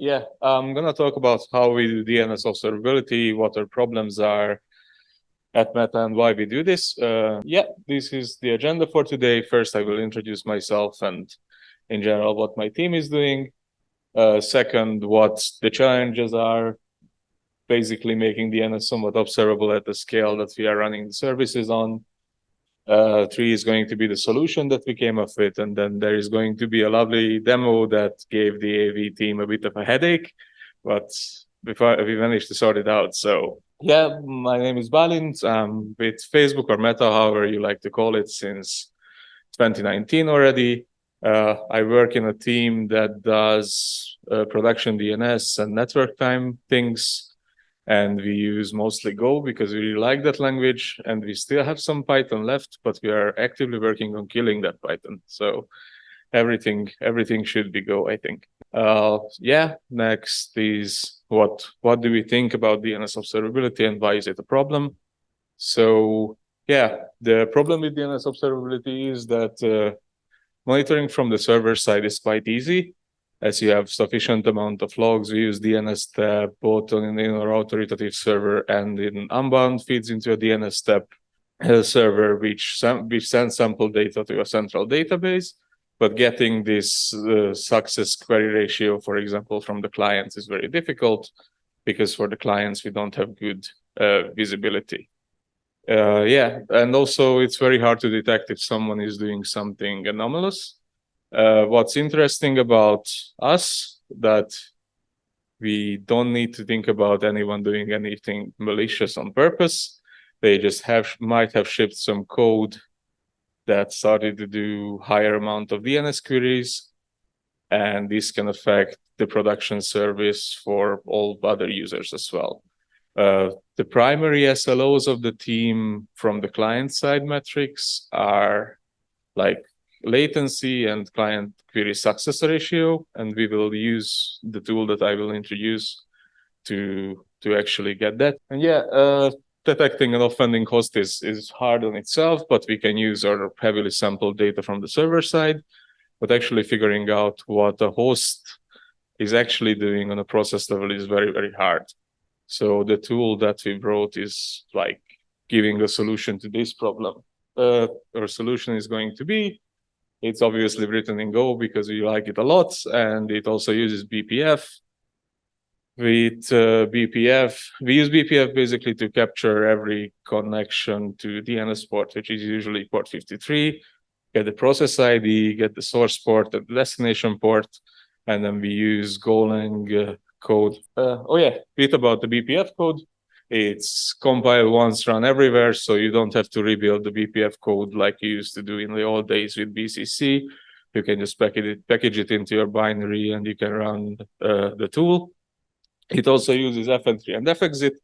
Yeah, I'm going to talk about how we do DNS observability, what our problems are at Meta, and why we do this. This is the agenda for today. First, I will introduce myself and, in general, what my team is doing. Second, what the challenges are, basically making DNS somewhat observable at the scale that we are running the services on. Three is going to be the solution that we came up with, and then there is going to be a lovely demo that gave the AV team a bit of a headache, but before we managed to sort it out. So yeah, my name is Balint. I'm with Facebook or Meta, however you like to call it, since 2019 already. I work in a team that does production DNS and network time things. And we use mostly Go because we really like that language, and we still have some Python left, but we are actively working on killing that Python. So everything should be Go, I think. Next is what do we think about DNS observability and why is it a problem? So yeah, the problem with DNS observability is that monitoring from the server side is quite easy. As you have sufficient amount of logs, we use DNS tab both in our authoritative server and in Unbound feeds into a DNS tab server, which sends sample data to a central database. But getting this success query ratio, for example, from the clients is very difficult because for the clients, we don't have good visibility. And also it's very hard to detect if someone is doing something anomalous. What's interesting about us that we don't need to think about anyone doing anything malicious on purpose. They just might have shipped some code that started to do higher amount of DNS queries, and this can affect the production service for all other users as well. The primary SLOs of the team from the client side metrics are like latency and client query success ratio, and we will use the tool that I will introduce to actually get that. And detecting an offending host is hard on itself, but we can use our heavily sampled data from the server side. But actually figuring out what a host is actually doing on a process level is very, very hard. So the tool that we wrote is like giving a solution to this problem. Our solution is going to be, it's obviously written in Go because we like it a lot, and it also uses BPF. With BPF, we use BPF basically to capture every connection to DNS port, which is usually port 53, get the process ID, get the source port and the destination port, and then we use Golang code. Bit about the BPF code. It's compile once, run everywhere, so you don't have to rebuild the BPF code like you used to do in the old days with BCC. You can just package it into your binary and you can run the tool. It also uses fentry and fexit,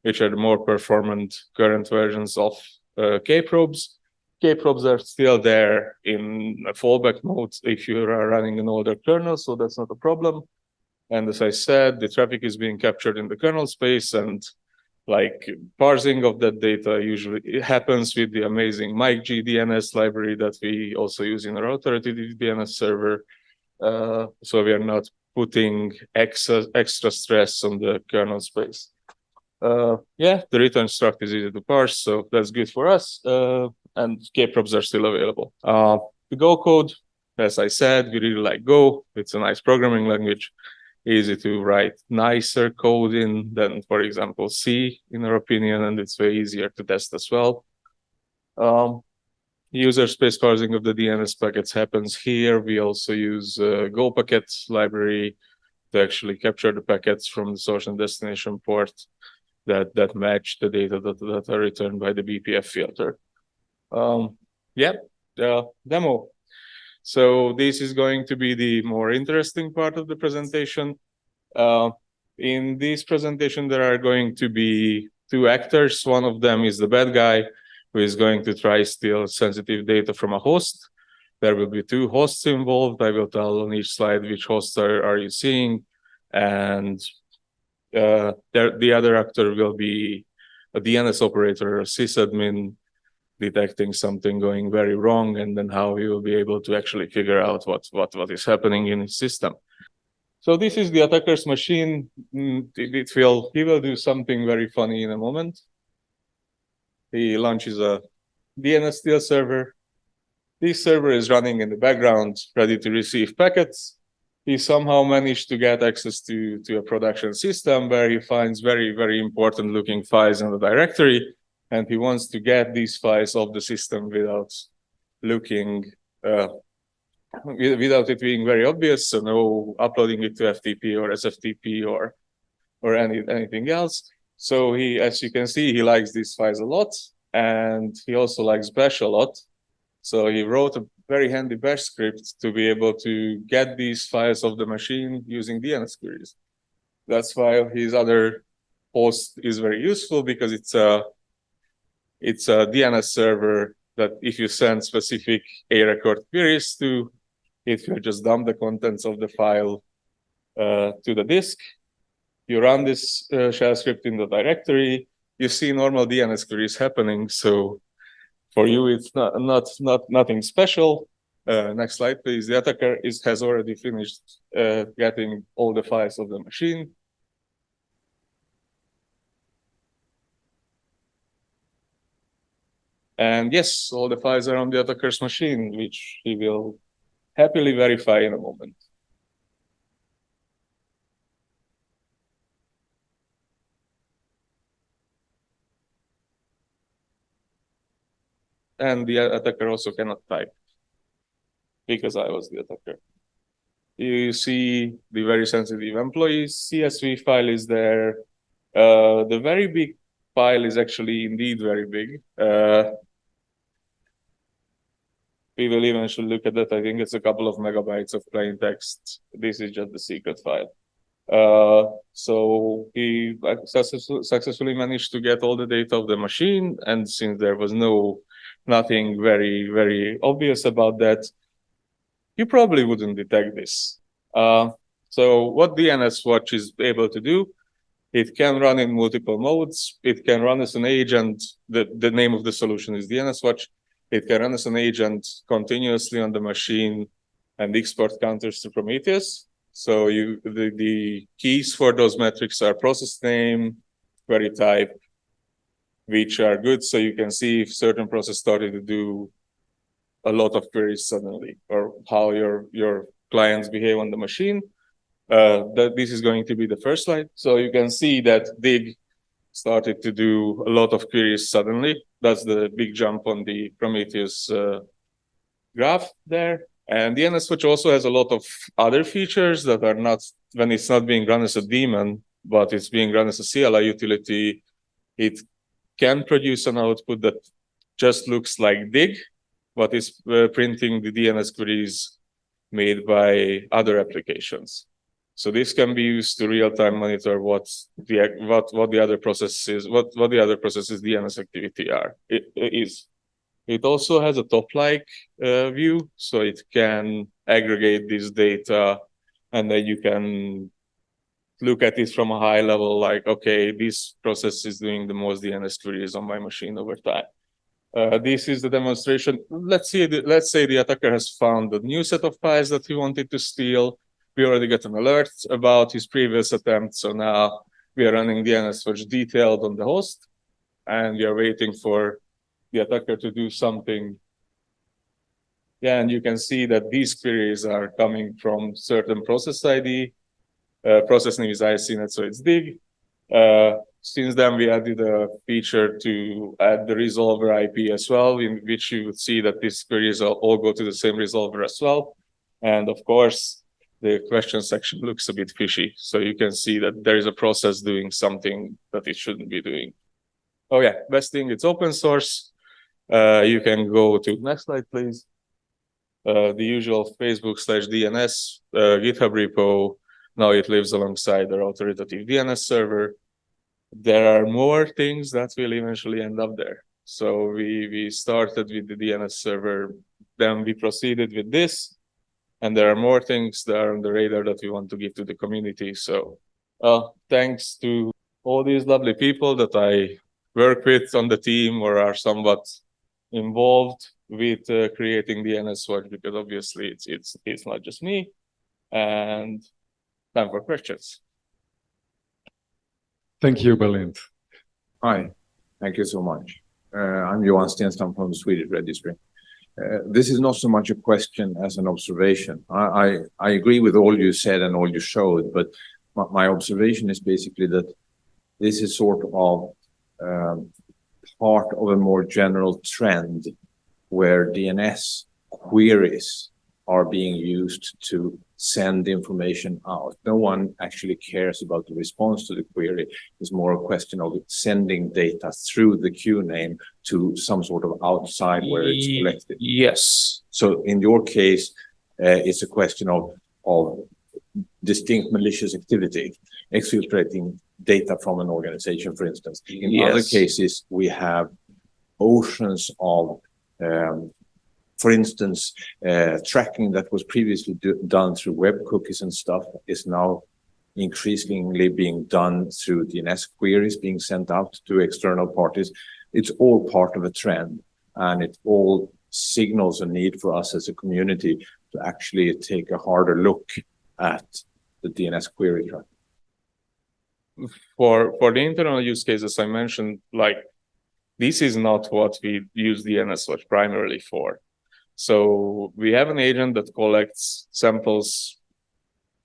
which are the more performant current versions of kprobes. Kprobes are still there in fallback mode if you are running an older kernel, so that's not a problem. And as I said, the traffic is being captured in the kernel space, and like parsing of that data usually happens with the amazing MikeG DNS library that we also use in our authoritative DNS server. So we are not putting extra stress on the kernel space. The return struct is easy to parse, so that's good for us. And kprobes are still available. The Go code, as I said, we really like Go. It's a nice programming language. Easy to write nicer code in than, for example, C, in our opinion, and it's way easier to test as well. User space parsing of the DNS packets happens here. We also use Go packets library to actually capture the packets from the source and destination port that match the data that are returned by the BPF filter. Demo. So this is going to be the more interesting part of the presentation. In this presentation, there are going to be two actors. One of them is the bad guy who is going to try steal sensitive data from a host. There will be two hosts involved. I will tell on each slide which hosts are you seeing. And the other actor will be a DNS operator, a sysadmin, detecting something going very wrong, and then how he will be able to actually figure out what is happening in his system. So this is the attacker's machine. He will do something very funny in a moment. He launches a DNS steal server. This server is running in the background, ready to receive packets. He somehow managed to get access to a production system where he finds very, very important looking files in the directory. And he wants to get these files off the system without looking, without it being very obvious. So no uploading it to FTP or SFTP or anything else. So he, as you can see, he likes these files a lot. And he also likes bash a lot. So he wrote a very handy bash script to be able to get these files off the machine using DNS queries. That's why his other host is very useful, because it's a DNS server that if you send specific A record queries to, it will just dump the contents of the file to the disk. You run this shell script in the directory, you see normal DNS queries happening. So for you, it's nothing special. Next slide, please. The attacker has already finished getting all the files of the machine. And yes, all the files are on the attacker's machine, which he will happily verify in a moment. And the attacker also cannot type, because I was the attacker. You see the very sensitive employees CSV file is there. The very big file is actually indeed very big. We will eventually look at that. I think it's a couple of megabytes of plain text. This is just the secret file. So he successfully managed to get all the data of the machine. And since there was nothing very, very obvious about that, you probably wouldn't detect this. So what DNSWatch is able to do, it can run in multiple modes. It can run as an agent. The name of the solution is DNSWatch. It can run as an agent continuously on the machine and export counters to Prometheus. So the keys for those metrics are process name, query type, which are good. So you can see if certain process started to do a lot of queries suddenly, or how your clients behave on the machine. This is going to be the first slide. So you can see that dig started to do a lot of queries suddenly. That's the big jump on the Prometheus graph there. And DNSWatch also has a lot of other features that are not, when it's not being run as a daemon, but it's being run as a CLI utility, it can produce an output that just looks like dig, but is printing the DNS queries made by other applications. So this can be used to real-time monitor what the other processes DNS activity is. It also has a top-like view, so it can aggregate this data, and then you can look at it from a high level, like, okay, this process is doing the most DNS queries on my machine over time. This is the demonstration. Let's say the attacker has found a new set of files that he wanted to steal. We already got an alert about his previous attempt, so now we are running DNSWatch detailed on the host, and we are waiting for the attacker to do something. Yeah, and you can see that these queries are coming from certain process ID. Process name is ICNet, so it's dig. Since then, we added a feature to add the resolver IP as well, in which you would see that these queries all go to the same resolver as well. And of course, the question section looks a bit fishy. So you can see that there is a process doing something that it shouldn't be doing. Oh yeah, best thing, it's open source. You can go to next slide, please. The usual Facebook/DNS GitHub repo. Now it lives alongside our authoritative DNS server. There are more things that will eventually end up there. So we started with the DNS server, then we proceeded with this, and there are more things that are on the radar that we want to give to the community. So thanks to all these lovely people that I work with on the team or are somewhat involved with creating DNSWatch, because obviously it's not just me. And time for questions. Thank you, Balint. Hi, thank you so much. I'm Johan Stenstam from the Swedish Registry. This is not so much a question as an observation. I agree with all you said and all you showed, but my observation is basically that this is sort of part of a more general trend where DNS queries are being used to send information out. No one actually cares about the response to the query. It's more a question of sending data through the queue name to some sort of outside where it's collected. Yes. So in your case, it's a question of distinct malicious activity, exfiltrating data from an organization, for instance. In other cases, we have oceans of for instance, tracking that was previously done through web cookies and stuff is now increasingly being done through DNS queries being sent out to external parties. It's all part of a trend, and it all signals a need for us as a community to actually take a harder look at the DNS query traffic. For the internal use cases I mentioned, like, this is not what we use DNSWatch primarily for. So we have an agent that collects samples,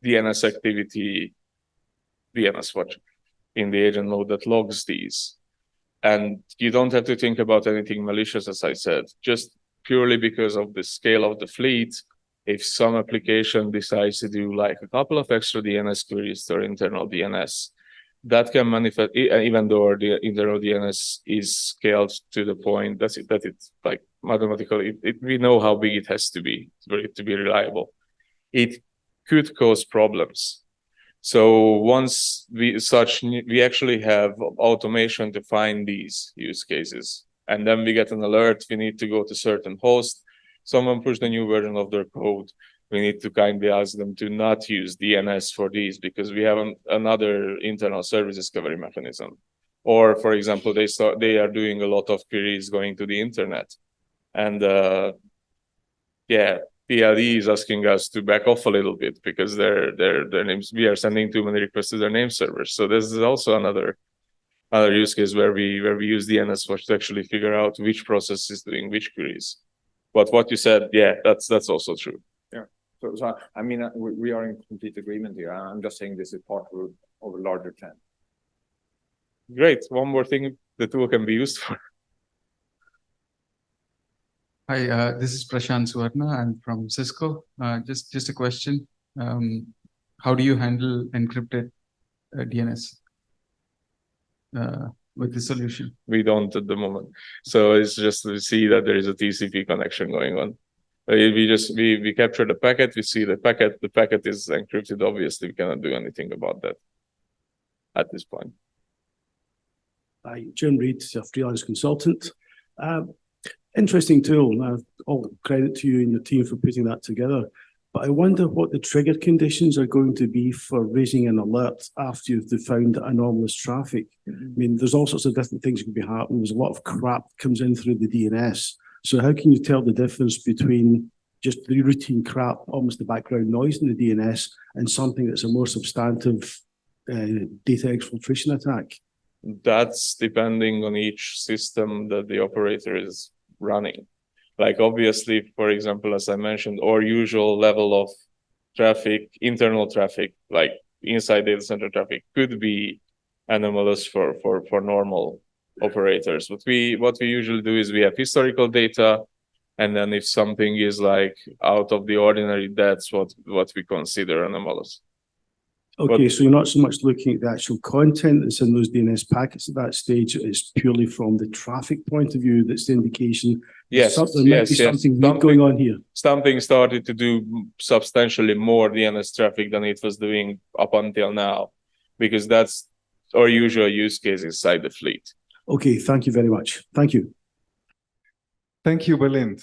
DNS activity, DNSWatch in the agent mode that logs these. And you don't have to think about anything malicious, as I said, just purely because of the scale of the fleet. If some application decides to do like a couple of extra DNS queries to internal DNS, that can manifest, even though the internal DNS is scaled to the point that it's like mathematically, we know how big it has to be for it to be reliable. It could cause problems. So once we actually have automation to find these use cases, and then we get an alert, we need to go to certain host, someone pushed a new version of their code. We need to kindly ask them to not use DNS for these because we have another internal service discovery mechanism. Or, for example, they are doing a lot of queries going to the internet. And PLE is asking us to back off a little bit because their names, we are sending too many requests to their name servers. So this is also another use case where we use DNSWatch to actually figure out which process is doing which queries. But what you said, yeah, that's also true. So I mean, we are in complete agreement here. I'm just saying this is part of a larger trend. Great. One more thing the tool can be used for. Hi, this is Prashant Suvarna. I'm from Cisco. Just a question. How do you handle encrypted DNS with the solution? We don't at the moment. So it's just to see that there is a TCP connection going on. We capture the packet, we see the packet is encrypted. Obviously, we cannot do anything about that at this point. Hi, Jim Reed, a freelance consultant. Interesting tool. All credit to you and your team for putting that together. But I wonder what the trigger conditions are going to be for raising an alert after you've found anomalous traffic. I mean, there's all sorts of different things that can be happening. There's a lot of crap that comes in through the DNS. So how can you tell the difference between just the routine crap, almost the background noise in the DNS, and something that's a more substantive data exfiltration attack? That's depending on each system that the operator is running. Like, obviously, for example, as I mentioned, our usual level of traffic, internal traffic, like inside data center traffic, could be anomalous for normal operators. What we usually do is we have historical data, and then if something is like out of the ordinary, that's what we consider anomalous. Okay, so you're not so much looking at the actual content that's in those DNS packets at that stage. It's purely from the traffic point of view that's the indication. Yes, there might be something going on here. Something started to do substantially more DNS traffic than it was doing up until now, because that's our usual use case inside the fleet. Okay, thank you very much. Thank you. Thank you, Balint.